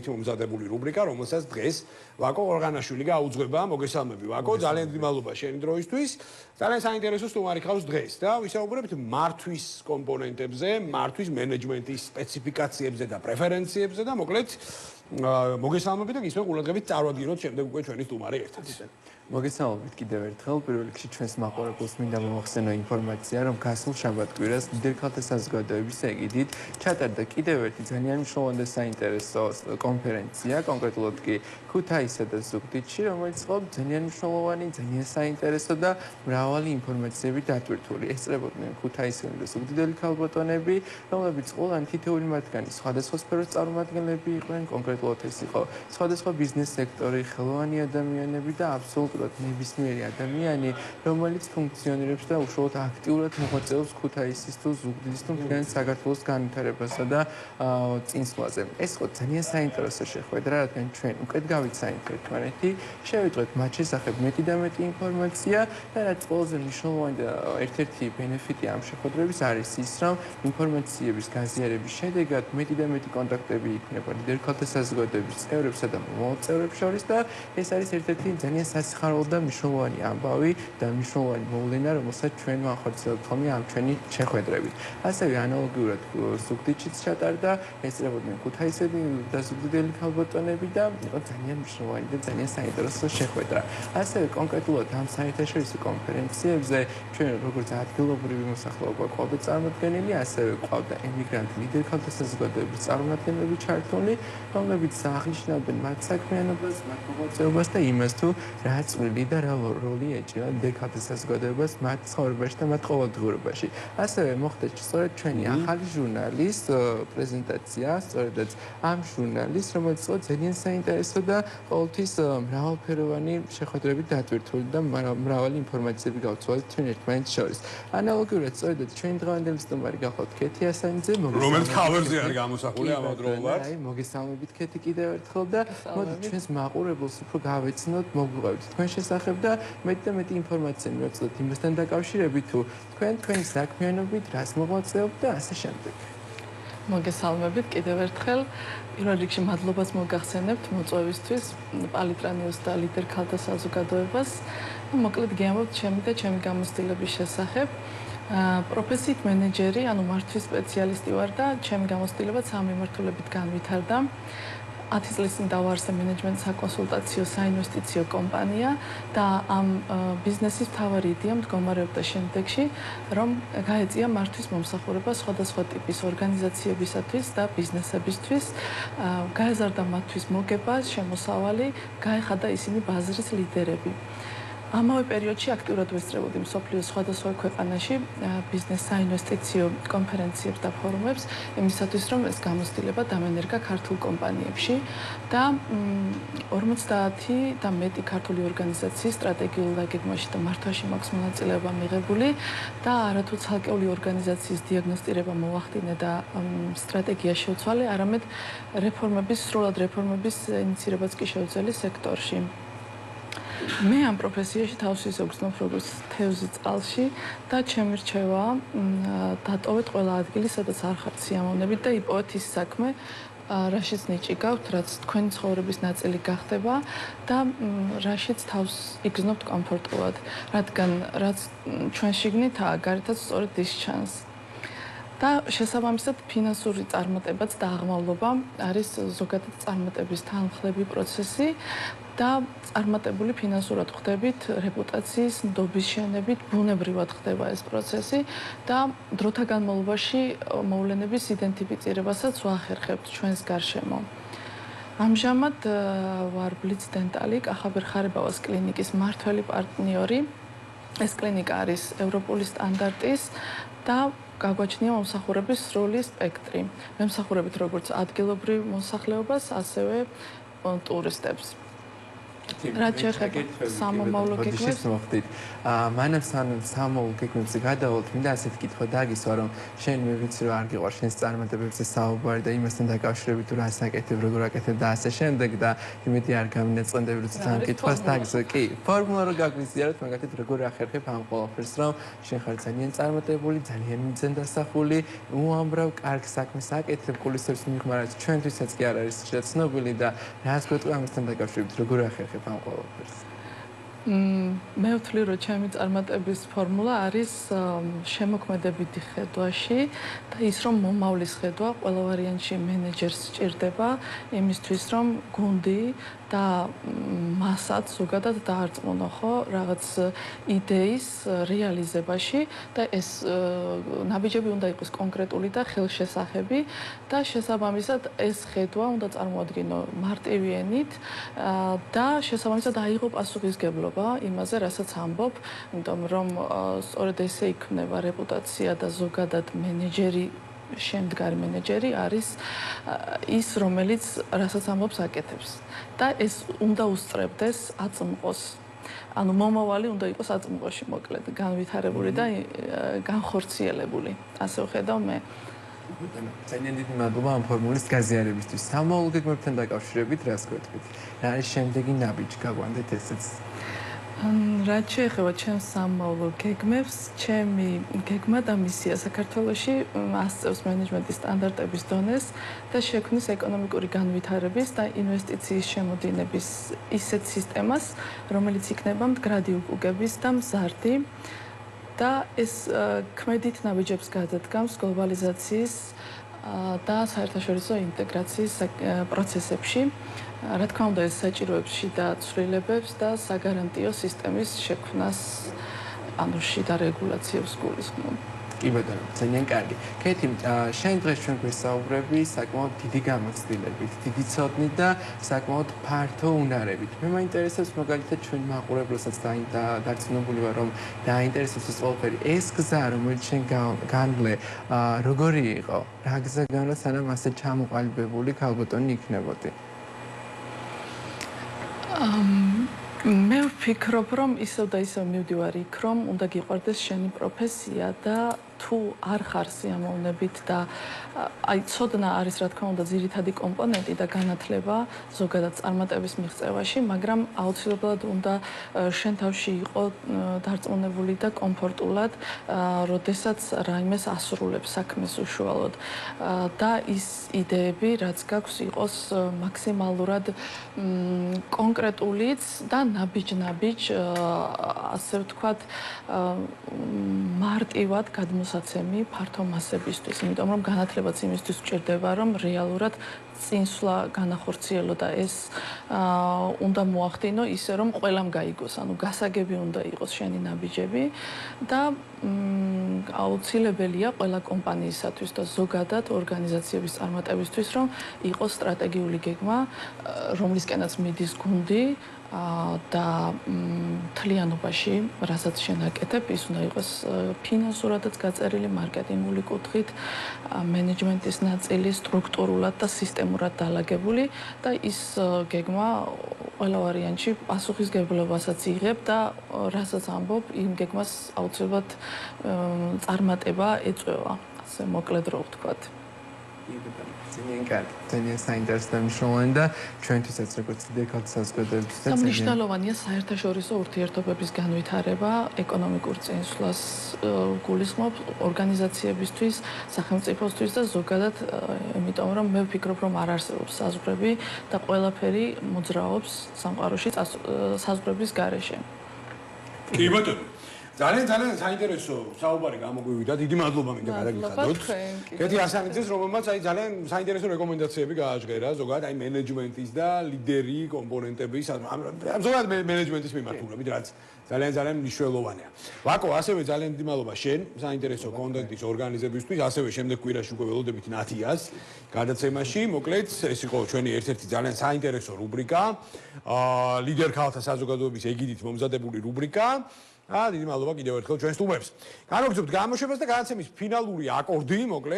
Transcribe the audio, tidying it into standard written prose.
დაახლოებით მომზადებული რუბრიკა, რომელსაც დღეს ვაკო ორღანაშვილი გაუძღვება. მოგესალმები ვაკო, ძალიან დიდი მადლობა შენი დროისთვის. ძალიან საინტერესო სტუმარი ხავს დღეს და ვისაუბრებთ მართვის კომპონენტებზე, მართვის მენეჯმენტის სპეციფიკაციებზე და პრეფერენციებზე და მოკლედ მოგესალმებით და გისმენთ ყურადღებით წარვადგინოთ შემდეგ უკვე ჩვენი სტუმარი ერთად. მოგესალმებით კიდევ ერთხელ. პირველ რიგში ჩვენს მაყურებელს მინდა მომახსენო ინფორმაცია, რომ გასულ შაბათ-კვირას ლიდერ ქალთა საზოგადოების ეგიდით ჩატარდა კიდევ ერთი ძალიან მნიშვნელოვანი და საინტერესო კონფერენცია, კონკრეტულად კი ქუთაისსა და ზუგდიდში, რომელიც იყო ძალიან მნიშვნელოვანი, ძალიან საინტერესო და მრავალი ინფორმაციებით დატვირთული. ესწრებოდნენ ქუთაისელი და ზუგდიდელი ქალბატონები, რომლებიც ყველანი თითოეული მათგანი სხვადასხვა სფეროს წარმომადგენლები იყვნენ, კონკრეტულად ეს იყო სხვადასხვა ბიზნეს სექტორი, ხელოვანი ადამიანები და აბსოლუტურად ნებისმიერი ადამიანი, რომელიც ფუნქციონირებს და უშუალოდ აქტიურად მოღვაწეობს ქუთაისის თუ ზუგდიდის თუ მთლიანი საქართველოს განვითარებასა და წინსვლაზე. ეს იყო ძალიან საინტერესო შეხვედრა, რადგან ჩვენ უკეთ გავიცანით ერთმანეთი, შევიტყვეთ მათ შესახებ მეტი და მეტი ინფორმაცია და რაც ყველაზე მნიშვნელოვანი და ერთ-ერთი ბენეფიტი ამ შეხვედრების არის ის, რომ ინფორმაციების გაზიარების შედეგად მეტი და მეტი კონტაქტები იქნება ლიდერ ქალთა საზოგადოების წევრებსა და მომავალ წევრებს შორის და ეს არის ერთ-ერთი ძალიან სასიხარულო და მნიშვნელოვანი ამბავი და მნიშვნელოვანი მოვლენა, რომელსაც ჩვენ ვახორციელებთ ხოლმე ამ ჩვენი შეხვედრებით. ასევე ანალოგიურად ზუგდიდშიც ჩატარდა, ესწრებოდნენ ქუთაისელი და ზუგდიდელი ქალბატონები და იყო ძალიან მნიშვნელოვანი და ძალიან საინტერესო შეხვედრა. ასევე კონკრეტულად ამ საერთაშორისო კონფერენციებზე ჩვენ როგორც ადგილობრივი მოსახლეობა ყავდა წარმოდგენილი, ასევე ყავდა ემიგრანტ ლიდერ ქალთა საზოგადოების წარმომადგენლები ჩართული, რომლებიც აღნიშნავდნენ მათ საქმიანობას, მათ მოღვაწეობას და იმას თუ რა წვლილი და რა როლი ეჭირა ლიდერ ქალთა საზოგადოებას მათ ცხოვრებაში და მათ ყოველდღიურობაში. ასევე მოხდა სწორედ ჩვენი ახალი ჟურნალის პრეზენტაცია, სწორედაც ამ ჟურნალის, რომელიც იყო ძალიან საინტერესო და ყოველთვის მრავალფეროვანი შეხვედრებით დატვირთული და მრავალი ინფორმაციები გავცვალეთ ჩვენ ერთმანეთს შორის. ანალოგიურად სწორედაც ჩვენი დღევანდელი სტუმარი გახლავთ ქეთი ასანიძე, რომელიც ქავერზე არის გამოსახული ამავდროულად. მოგესალმებით ქეთი კიდევ ერთხელ და მოდით ჩვენს მაყურებელს უფრო გავეცნოთ, მოგვიყვებით თქვენ შესახებ და მეტი და მეტი ინფორმაცია მივაწოდოთ იმასთან დაკავშირებით თუ თქვენი საქმიანობით რას მოღვაწეობთ და ასე შემდეგ. მოგესალმებით კიდევ ერთხელ. პირველ რიგში მადლობას მოგახსენებთ მოწვევისთვის პალიტრანიოს და ლიდერ ქალთა საზოგადოებას. მოკლედ გეამბობთ ჩემი და ჩემი გამოცდილების შესახებ. პროფესიით მენეჯერი, ანუ მართვის სპეციალისტი ვარ და ჩემი გამოცდილება სამ მიმართულებით განვითარდა. 10 წლის წინ დავაარსე მენეჯმენტ საკონსულტაციო საინვესტიციო კომპანია და ამ ბიზნესის მთავარი იდეა მდგომარეობდა შემდეგში, რომ გაეწია მართვის მომსახურება სხვადასხვა ტიპის ორგანიზაციებისათვის და ბიზნესებისთვის, გაეზარდა მათთვის მოგება, შემოსავალი, გაეხადა ისინი ბაზრის ლიდერები. ამავე პერიოდში აქტიურად ვესწრებოდი მსოფლიოს სხვადასხვა ქვეყანაში ბიზნეს საინვესტიციო კონფერენციებს და ფორუმებს, იმისათვის რომ ეს გამოცდილება დამენერგა ქართულ კომპანიებში და 50 და მეტი ქართული ორგანიზაციის სტრატეგიულ დაგეგმვაში და მართვაში მაქვს მონაწილეობა მიღებული და არათუ ცალკეული ორგანიზაციის დიაგნოსტირება მოვახდინე და სტრატეგია შევცვალე, არამედ სრულად რეფორმების ინიციირებაც კი შევძელი სექტორში. მე ამ პროფესიაში თავს ვიზოგრძნობ როგორც თევზი წყალში და ჩემი რჩევა დატოვეთ ყველა ადგილი, სადაც არ ხართ სიამოვნებით და იპოვეთ ის საქმე, რაშიც ნიჭი გაქვთ, რაც თქვენი ცხოვრების ნაწილი გახდება და რაშიც თავს იგრძნობთ კომფორტულად, რადგან რაც ჩვენ შიგნითაა, გარეთაც სწორედ ის ჩანს. და შესაბამისად ფინანსური წარმატებაც და აღმავლობა არის ზოგადად წარმატების თანხლები პროცესი და წარმატებული ფინანსურად ხდებით, რეპუტაციის ნდობის შენებით, ბუნებრივად ხდება ეს პროცესი და დროთა განმავლობაში მოვლენების იდენტიფიცირებასაც ვახერხებთ ჩვენს გარშემო. ამჟამად ვარ ბლიც დენტალი, კახაბერ-ხარებავას კლინიკის მმართველი პარტნიორი. ეს კლინიკა არის ევროპული სტანდარტის და გაგვაჩნია მომსახურების სრული სპექტრი. მემსახურებით როგორც ადგილობრივ მოსახლეობას, ასევე ტურისტებს. რაც შეეხება სამომავლო გეგმებს მოხდით. მანამ სამომავლო გეგმებზე გადავალთ, მინდა ასეთ კითხვა დაგისვა, რომ შენ მე ვიცი რომ არ გიყვარ შენს წარმატებებზე საუბარი და იმასთან დაკავშირებით თუ რას აკეთებ, როგორ აკეთებ და ასე შემდეგ და იმედი არ გამინაწყენდები რომ ძალიან კითხვას დაგისვა. კი, ფორმულა რო გაგვიზიაროთ, მაგათით როგორ ახერხებ ამ ყველაფერს, რომ შენ ხარ ძალიან წარმატებული, ძალიან მიზანდასახული, უამრავ კარგ საქმეს აკეთებ, გულისხმობს მიღმარად ჩვენთვისაც კი არ არის შეცნობილი და რას გვეტყვი ამასთან დაკავშირებით, როგორ ახერხებ ამ ყველაფერს? მე ვთვლი, რომ ჩემი წარმატების ფორმულა არის შემოქმედებითი ხედვაში და ის, რომ მომავლის ხედვა ყველა ვარიანტში მენეჯერს სჭირდება იმისთვის, რომ გუნდი და მასაც ზოგადად დაარწმუნო ხო რაღაც იდეის რეალიზებაში და ეს ნაბიჯები უნდა იყოს კონკრეტული და ხელშესახები და შესაბამისად ეს ხედვა უნდა წარმოადგინო მარტივი ენით და შესაბამისად აიღო პასუხისგებლობა იმაზე, რასაც ამბობ, იმიტომ რომ სწორედ ესე იქნება რეპუტაცია და ზოგადად მენეჯერი შემდგარი მენეჯერი არის ის, რომელიც რასაც ამბობს აკეთებს და ეს უნდა უსწრებდეს აწმყოს. ანუ მომავალი უნდა იყოს აწმყოში მოკლედ, განვითარებული და განხორციელებული. ასე ვხედავ მე. ძალიან დიდი მადლობა ამ ფორმულის გაზიარებისთვის. სამომავლო გეგმებთან დაკავშირებით რას გვეტყვით? რა არის შემდეგი ნაბიჯი? გაგვანდეთ ესეც. რაც შეეხება ჩემს სამომავლო გეგმებს, ჩემი გეგმა და მისია საქართველოში ასწევს მენეჯმენტის სტანდარტების დონეს და შექმნის ეკონომიკური განვითარების და ინვესტიციის შემოდინების ისეთ სისტემას, რომელიც იქნება მდგრადი უკუგების და მზარდი და ეს ქმედით ნაბიჯებს გადადგამს გლობალიზაციის და საერთაშორისო ინტეგრაციის პროცესებში. რა თქმა უნდა, ეს საჭიროებს შიდა ცვლილებებს და საგარანტიო სისტემის შექმნას, ანუ შიდა რეგულაციებს გულისხმობ. კი ბატონო, ძალიან კარგი. კეთი, შენ დღეს ჩვენ გვესაუბრები საკმაოდ დიდი გამოცდილებით, დიდი ცოდნით და საკმაოდ ფართო უნარებით. მე მაინტერესებს მაგალითად ჩვენ მაყურებელსაც დარწმუნებული ვარ, რომ დაინტერესებს ეს ყველაფერი. ეს გზა, რომელიც შენ განვლე, როგორი იყო? რა გზა განვლა, სანამ ასე ჩამოყალიბებული ქალბატონი იქნებოდი? მე ვფიქრობ, რომ ისევ და ისევ მივდივარ იქ, რომ უნდა გიყვარდეს შენი პროფესია და თუ არ ხარ სიამოვნებით და აი ცოდნა არის რა თქმა უნდა ძირითადი კომპონენტი და განათლება ზოგადად წარმატების მიღწევაში, მაგრამ აუცილებლად უნდა შენ თავში იყო დარწმუნებული და კომფორტულად, როდესაც რაიმეს ასრულებს საქმეს უშუალოდ და ის იდეები, რაც გაქვს, იყოს მაქსიმალურად კონკრეტულიც და ნაბიჯ-ნაბიჯ, ასე ვთქვათ, მარტივად გადმოსაცემი ფართო მასებისთვის, იმიტომ რომ განათლებაც იმისთვის გვჭირდება, რომ რეალურად წინსვლა განახორციელო და ეს უნდა მოახდინო ისე, რომ ყველამ გაიგოს, ანუ გასაგები უნდა იყოს შენი ნაბიჯები და აუცილებელია ყველა კომპანიისათვის და ზოგადად ორგანიზაციების წარმატებისთვის, რომ იყოს სტრატეგიული გეგმა, რომლისკენაც მიდის გუნდი და მთლიანობაში, რასაც შენ აკეთებ, ის უნდა იყოს ფინანსურადაც გაწერილი, მარკეტინგული კუთხით, მენეჯმენტის ნაწილი, სტრუქტურულად და სისტემურად დალაგებული და ის გეგმა ყველა ვარიანტში პასუხისგებლობასაც იღებ და რასაც ამბობ, იმ გეგმას აუცილებლად წარმატება ეწევა, ასე მოკლედ რო ვთქვათ. ძალიან კარგი, ძალიან საინტერესო და მნიშვნელოვანი და ჩვენთვისაც როგორც დიდ საზოგადოებისთვის მნიშვნელოვანია საერთაშორისო ურთიერთობების განვითარება, ეკონომიკურ წინსვლას გულისხმობს ორგანიზაციებისთვის, სახელმწიფოსთვის და ზოგადად, იმიტომ რომ მე ვფიქრობ, რომ არ არსებობს საზღვრები და ყველაფერი მოძრაობს სამყაროში საზღვრების გარეშე. კი ბატონო. ძალიან საინტერესო საუბარი გამოგვივიდა. დიდი მადლობა მინდა გადაგიხადოთ. კეთი ასანიძეს, რომელმაც აი ძალიან საინტერესო რეკომენდაციები გააჟღერა ზოგადად აი მენეჯმენტის და ლიდერი კომპონენტების, ზოგადად მენეჯმენტის მიმართულებით, რაც ძალიან მნიშვნელოვანია. ვაკო, ასევე ძალიან დიდი მადლობა შენ საინტერესო კონტენტის ორგანიზებისთვის, ასევე შემდეგ კვირაში უკვე ველოდებით ნათიას გადაცემაში. მოკლედ, ეს იყო ჩვენი ერთ-ერთი ძალიან საინტერესო რუბრიკა, ლიდერ ქალთა საზოგადოების ეგიდით მომზადებული რუბრიკა. დიდი მადლობა კიდევ ერთხელ ჩვენ სტუმრებს. განვაგრძობთ გამოშვებას და გადაცემის ფინალური აკორდი, მოკლედ